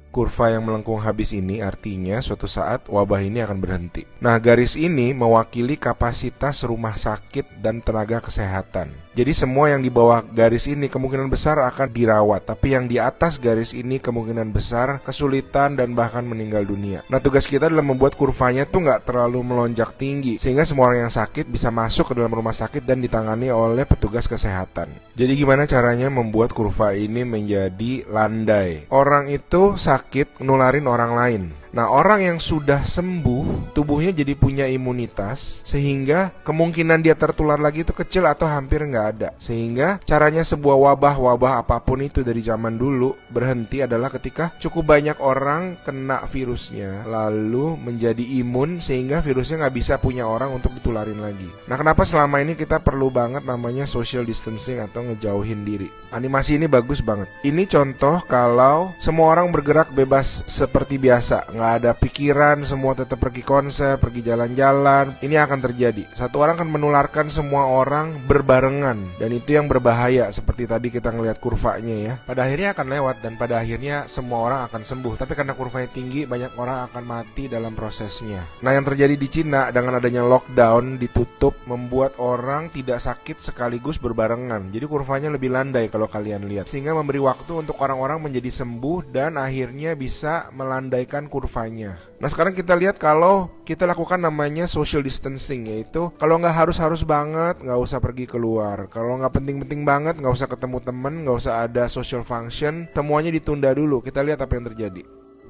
Kurva yang melengkung habis ini artinya suatu saat wabah ini akan berhenti. Nah, garis ini mewakili kapasitas rumah sakit dan tenaga kesehatan. Jadi semua yang di bawah garis ini kemungkinan besar akan dirawat, tapi yang di atas garis ini kemungkinan besar kesulitan dan bahkan meninggal dunia. Nah, tugas kita adalah membuat kurvanya tuh nggak terlalu melonjak tinggi, sehingga semua orang yang sakit bisa masuk ke dalam rumah sakit dan ditangani oleh petugas kesehatan. Jadi gimana caranya membuat kurva ini menjadi landai? Orang itu sakit nularin orang lain. Nah, orang yang sudah sembuh, tubuhnya jadi punya imunitas, sehingga kemungkinan dia tertular lagi itu kecil atau hampir nggak ada. Sehingga caranya sebuah wabah apapun itu dari zaman dulu berhenti adalah ketika cukup banyak orang kena virusnya, lalu menjadi imun sehingga virusnya nggak bisa punya orang untuk ditularin lagi. Nah, kenapa selama ini kita perlu banget namanya social distancing atau ngejauhin diri? Animasi ini bagus banget. Ini contoh kalau semua orang bergerak bebas seperti biasa, nggak ada pikiran, semua tetap pergi konser, pergi jalan-jalan. Ini akan terjadi. Satu orang akan menularkan semua orang berbarengan, dan itu yang berbahaya. Seperti tadi kita ngelihat kurvanya ya. Pada akhirnya akan lewat dan pada akhirnya semua orang akan sembuh. Tapi karena kurvanya tinggi, banyak orang akan mati dalam prosesnya. Nah, yang terjadi di Cina dengan adanya lockdown, ditutup, membuat orang tidak sakit sekaligus berbarengan. Jadi kurvanya lebih landai kalau kalian lihat, sehingga memberi waktu untuk orang-orang menjadi sembuh dan akhirnya bisa melandaikan kurvanya. Nah, sekarang kita lihat kalau kita lakukan namanya social distancing, yaitu kalau nggak harus banget nggak usah pergi keluar, kalau nggak penting-penting banget nggak usah ketemu temen, nggak usah ada social function, semuanya ditunda dulu. Kita lihat apa yang terjadi.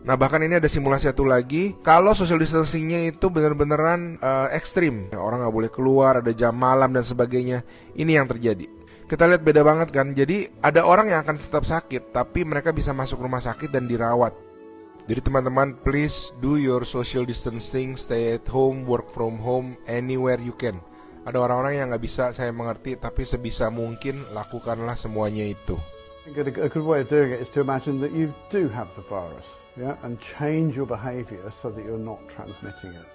Nah, bahkan ini ada simulasi satu lagi. Kalau social distancingnya itu benar-beneran ekstrim, orang nggak boleh keluar, ada jam malam dan sebagainya, ini yang terjadi. Kita lihat beda banget kan. Jadi ada orang yang akan tetap sakit, tapi mereka bisa masuk rumah sakit dan dirawat. Jadi teman-teman, please do your social distancing, stay at home, work from home, anywhere you can. Ada orang-orang yang nggak bisa, saya mengerti, tapi sebisa mungkin lakukanlah semuanya itu. A good way of doing it is to imagine that you do have the virus, yeah, and change your behavior so that you're not transmitting it.